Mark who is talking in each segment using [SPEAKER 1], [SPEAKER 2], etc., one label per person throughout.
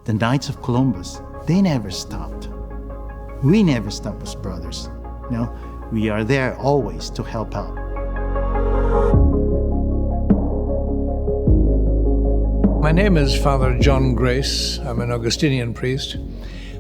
[SPEAKER 1] the Knights of Columbus, they never stopped. We never stop as brothers. We are there always to help out.
[SPEAKER 2] My name is Father John Grace. I'm an Augustinian priest,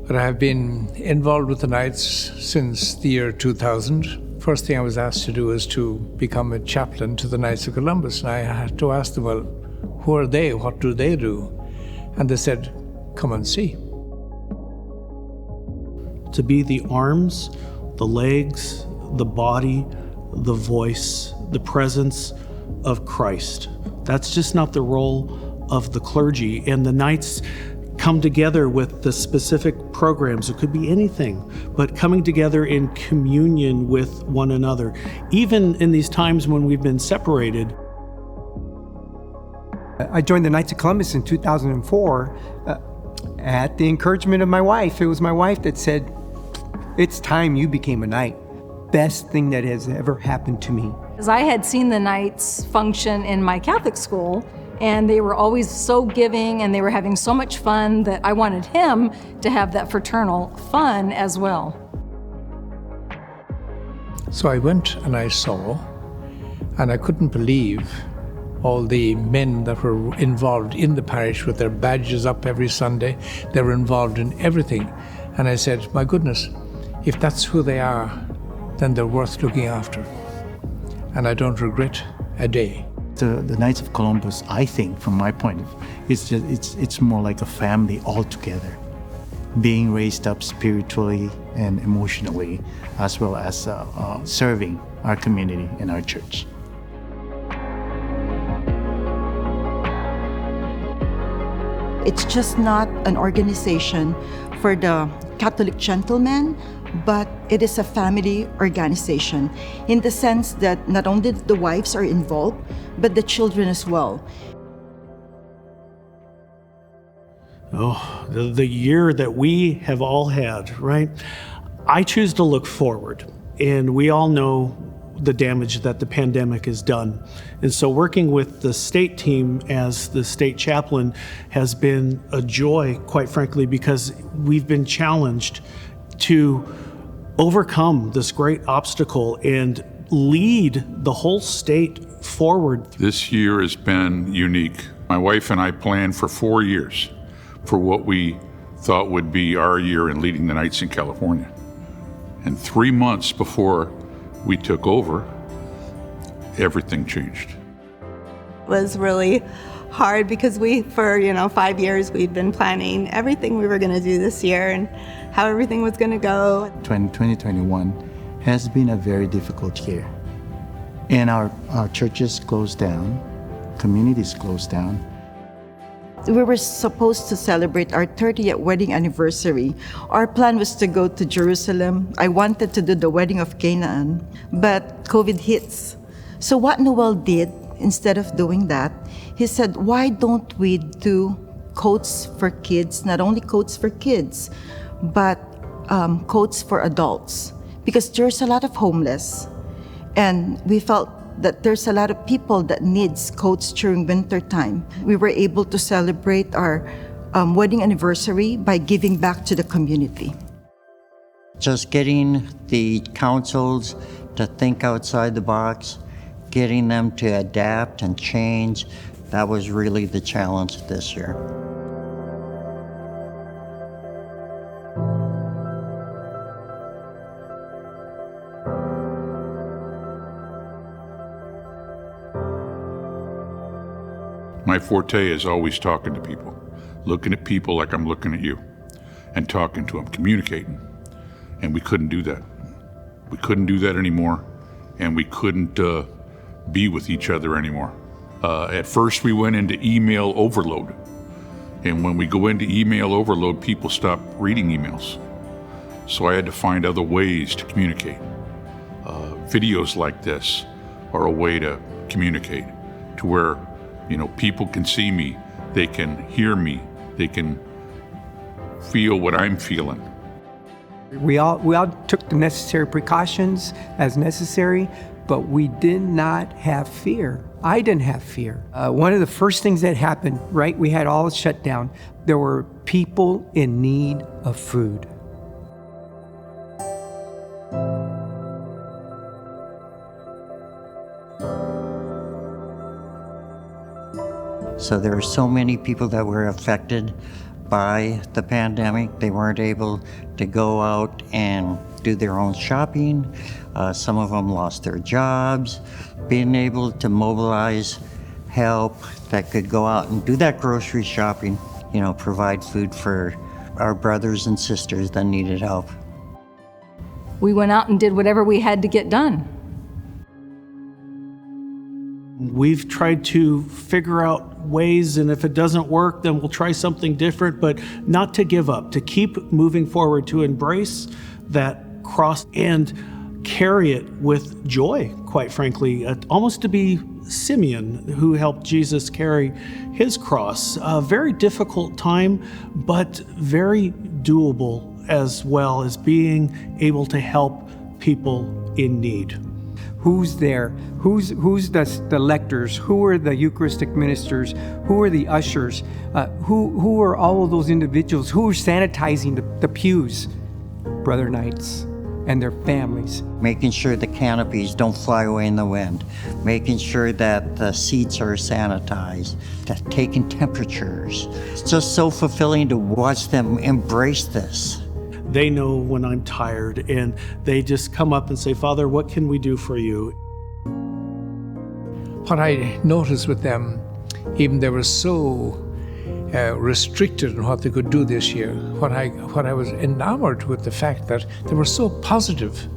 [SPEAKER 2] but I have been involved with the Knights since the year 2000. First thing I was asked to do is to become a chaplain to the Knights of Columbus, and I had to ask them, well, who are they? What do they do? And they said, come and see.
[SPEAKER 3] To be the arms, the legs, the body, the voice, the presence of Christ. That's just not the role of the clergy. And the Knights come together with the specific programs. It could be anything, but coming together in communion with one another, even in these times when we've been separated.
[SPEAKER 4] I joined the Knights of Columbus in 2004 at the encouragement of my wife. It was my wife that said, it's time you became a Knight. Best thing that has ever happened to me.
[SPEAKER 5] As I had seen the Knights function in my Catholic school, and they were always so giving and they were having so much fun that I wanted him to have that fraternal fun as well.
[SPEAKER 2] So I went and I saw, and I couldn't believe all the men that were involved in the parish with their badges up every Sunday. They were involved in everything. And I said, my goodness, if that's who they are, then they're worth looking after. And I don't regret a day.
[SPEAKER 1] The Knights of Columbus, I think, from my point of view, it's more like a family all together, being raised up spiritually and emotionally, as well as serving our community and our church.
[SPEAKER 6] It's just not an organization for the Catholic gentlemen, but it is a family organization in the sense that not only the wives are involved, but the children as well.
[SPEAKER 3] Oh, the year that we have all had, right? I choose to look forward, and we all know the damage that the pandemic has done. And so working with the state team as the state chaplain has been a joy, quite frankly, because we've been challenged to overcome this great obstacle and lead the whole state forward.
[SPEAKER 7] This year has been unique. My wife and I planned for 4 years for what we thought would be our year in leading the Knights in California. And 3 months before we took over, everything changed.
[SPEAKER 8] It was really hard because for 5 years, we'd been planning everything we were going to do this year and how everything was going to go.
[SPEAKER 1] 2021 has been a very difficult year. And our churches closed down, communities closed down.
[SPEAKER 6] We were supposed to celebrate our 30th wedding anniversary. Our plan was to go to Jerusalem. I wanted to do the wedding of Canaan, but COVID hits. So what Noel did, instead of doing that, he said, why don't we do coats for kids, not only coats for kids, but coats for adults? Because there's a lot of homeless, and we felt that there's a lot of people that needs coats during winter time. We were able to celebrate our wedding anniversary by giving back to the community.
[SPEAKER 9] Just getting the councils to think outside the box, getting them to adapt and change, that was really the challenge this year.
[SPEAKER 7] My forte is always talking to people, looking at people like I'm looking at you, and talking to them, communicating. And we couldn't do that. We couldn't do that anymore, and we couldn't be with each other anymore. At first, we went into email overload. And when we go into email overload, people stop reading emails. So I had to find other ways to communicate. Videos like this are a way to communicate, to where people can see me, they can hear me, they can feel what I'm feeling.
[SPEAKER 4] We all took the necessary precautions as necessary, but we did not have fear. I didn't have fear. One of the first things that happened, right, we had all shut down. There were people in need of food.
[SPEAKER 9] So there were so many people that were affected by the pandemic. They weren't able to go out and do their own shopping. Some of them lost their jobs. Being able to mobilize help that could go out and do that grocery shopping, provide food for our brothers and sisters that needed help.
[SPEAKER 5] We went out and did whatever we had to get done.
[SPEAKER 3] We've tried to figure out ways, and if it doesn't work, then we'll try something different, but not to give up, to keep moving forward, to embrace that cross and carry it with joy, quite frankly, almost to be Simeon, who helped Jesus carry his cross. A very difficult time, but very doable, as well as being able to help people in need.
[SPEAKER 4] Who's there? Who's the lectors? Who are the Eucharistic ministers? Who are the ushers? Who are all of those individuals? Who are sanitizing the pews? Brother Knights and their families.
[SPEAKER 9] Making sure the canopies don't fly away in the wind. Making sure that the seats are sanitized. Taking temperatures. It's just so fulfilling to watch them embrace this.
[SPEAKER 3] They know when I'm tired, and they just come up and say, Father, what can we do for you?
[SPEAKER 2] What I noticed with them, even they were so restricted in what they could do this year, what I was enamored with the fact that they were so positive.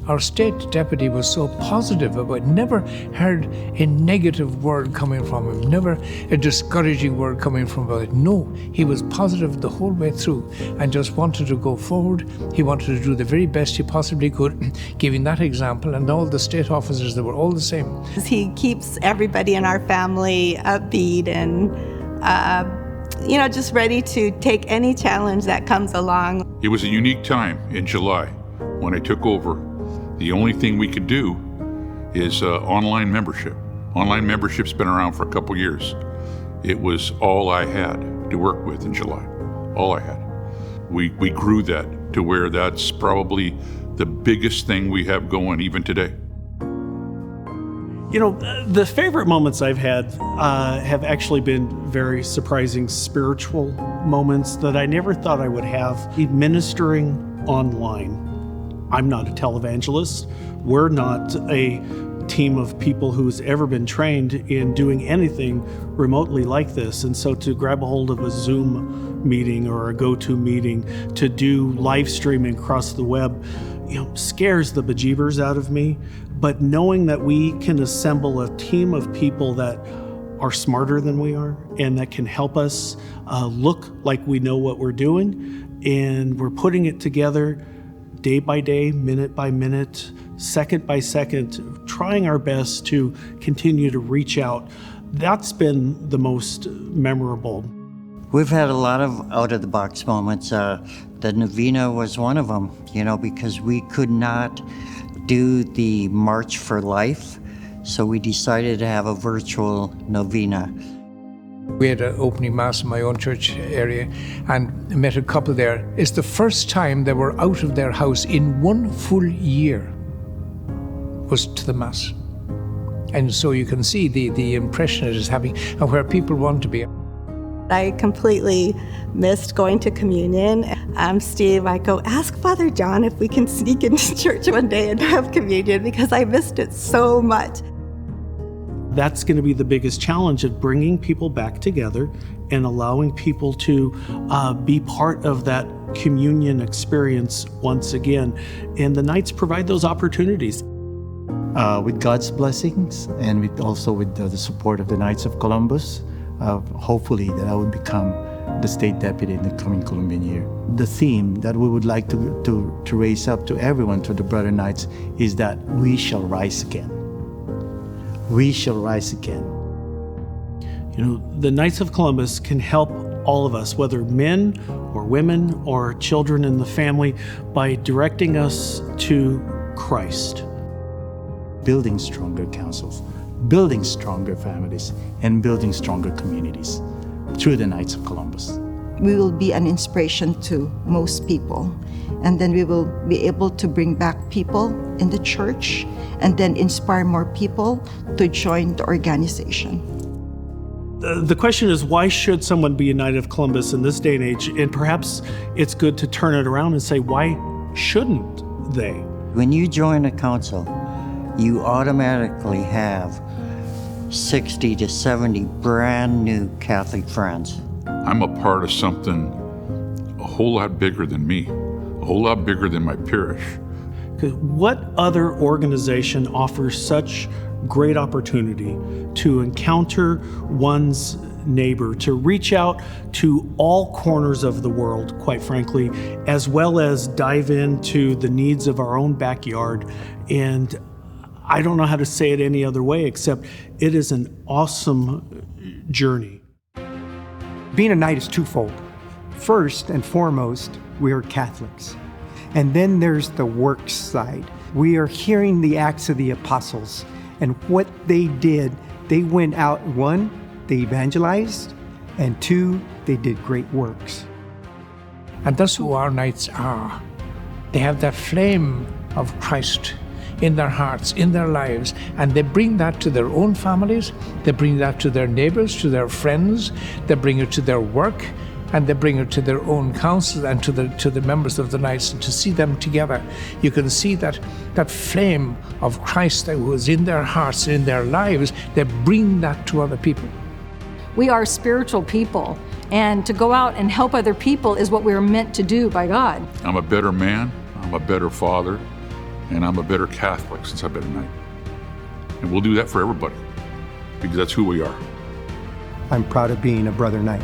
[SPEAKER 2] Our state deputy was so positive about, never heard a negative word coming from him, never a discouraging word coming from him. No, he was positive the whole way through and just wanted to go forward. He wanted to do the very best he possibly could, giving that example, and all the state officers, they were all the same.
[SPEAKER 8] He keeps everybody in our family upbeat and, just ready to take any challenge that comes along.
[SPEAKER 7] It was a unique time in July when I took over. The only thing we could do is online membership. Online membership's been around for a couple years. It was all I had to work with in July, all I had. We grew that to where that's probably the biggest thing we have going even today.
[SPEAKER 3] The favorite moments I've had have actually been very surprising spiritual moments that I never thought I would have. Ministering online. I'm not a televangelist. We're not a team of people who's ever been trained in doing anything remotely like this. And so to grab a hold of a Zoom meeting or a GoToMeeting, to do live streaming across the web, scares the bejeebers out of me. But knowing that we can assemble a team of people that are smarter than we are and that can help us look like we know what we're doing, and we're putting it together day by day, minute by minute, second by second, trying our best to continue to reach out. That's been the most memorable.
[SPEAKER 9] We've had a lot of out-of-the-box moments. The novena was one of them, because we could not do the March for Life, so we decided to have a virtual novena.
[SPEAKER 2] We had an opening mass in my own church area and met a couple there. It's the first time they were out of their house in one full year was to the mass. And so you can see the impression it is having and where people want to be.
[SPEAKER 8] I completely missed going to communion. Steve, I go, ask Father John if we can sneak into church one day and have communion because I missed it so much.
[SPEAKER 3] That's going to be the biggest challenge of bringing people back together and allowing people to be part of that communion experience once again. And the nights provide those opportunities.
[SPEAKER 1] With God's blessings and also with the support of the Knights of Columbus, hopefully that I would become the state deputy in the coming Columbian year. The theme that we would like to raise up to everyone, to the Brother Knights, is that we shall rise again. We shall rise again.
[SPEAKER 3] The Knights of Columbus can help all of us, whether men or women or children in the family, by directing us to Christ.
[SPEAKER 1] building stronger councils, building stronger families, and building stronger communities through the Knights of Columbus.
[SPEAKER 6] We will be an inspiration to most people, and then we will be able to bring back people in the church and then inspire more people to join the organization.
[SPEAKER 3] The question is, why should someone be a Knight of Columbus in this day and age? And perhaps it's good to turn it around and say, why shouldn't they?
[SPEAKER 9] When you join a council, you automatically have 60 to 70 brand new Catholic friends.
[SPEAKER 7] I'm a part of something a whole lot bigger than me, a whole lot bigger than my parish.
[SPEAKER 3] 'Cause what other organization offers such great opportunity to encounter one's neighbor, to reach out to all corners of the world, quite frankly, as well as dive into the needs of our own backyard? And I don't know how to say it any other way, except it is an awesome journey.
[SPEAKER 4] Being a knight is twofold. First and foremost, we are Catholics. And then there's the works side. We are hearing the Acts of the Apostles and what they did. They went out, one, they evangelized, and two, they did great works.
[SPEAKER 2] And that's who our knights are. They have that flame of Christ in their hearts, in their lives, and they bring that to their own families, they bring that to their neighbors, to their friends, they bring it to their work, and they bring it to their own council and to the members of the Knights, and to see them together. You can see that flame of Christ that was in their hearts, in their lives, they bring that to other people.
[SPEAKER 5] We are spiritual people, and to go out and help other people is what we are meant to do by God.
[SPEAKER 7] I'm a better man, I'm a better father, and I'm a better Catholic since I've been a knight. And we'll do that for everybody, because that's who we are.
[SPEAKER 4] I'm proud of being a brother knight.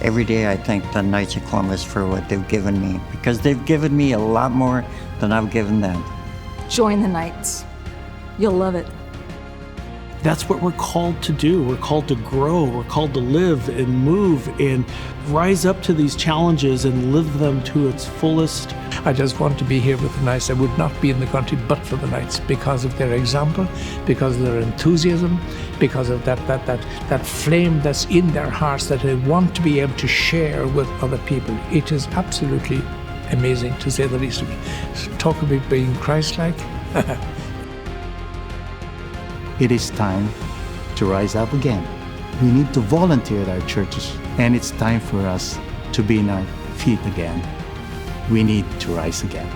[SPEAKER 9] Every day I thank the Knights of Columbus for what they've given me, because they've given me a lot more than I've given them.
[SPEAKER 5] Join the Knights. You'll love it.
[SPEAKER 3] That's what we're called to do. We're called to grow. We're called to live and move and rise up to these challenges and live them to its fullest.
[SPEAKER 2] I just want to be here with the Knights. I would not be in the country but for the Knights, because of their example, because of their enthusiasm, because of that flame that's in their hearts that they want to be able to share with other people. It is absolutely amazing, to say the least of it. Talk about being Christ-like.
[SPEAKER 1] It is time to rise up again. We need to volunteer at our churches, and it's time for us to be on our feet again. We need to rise again.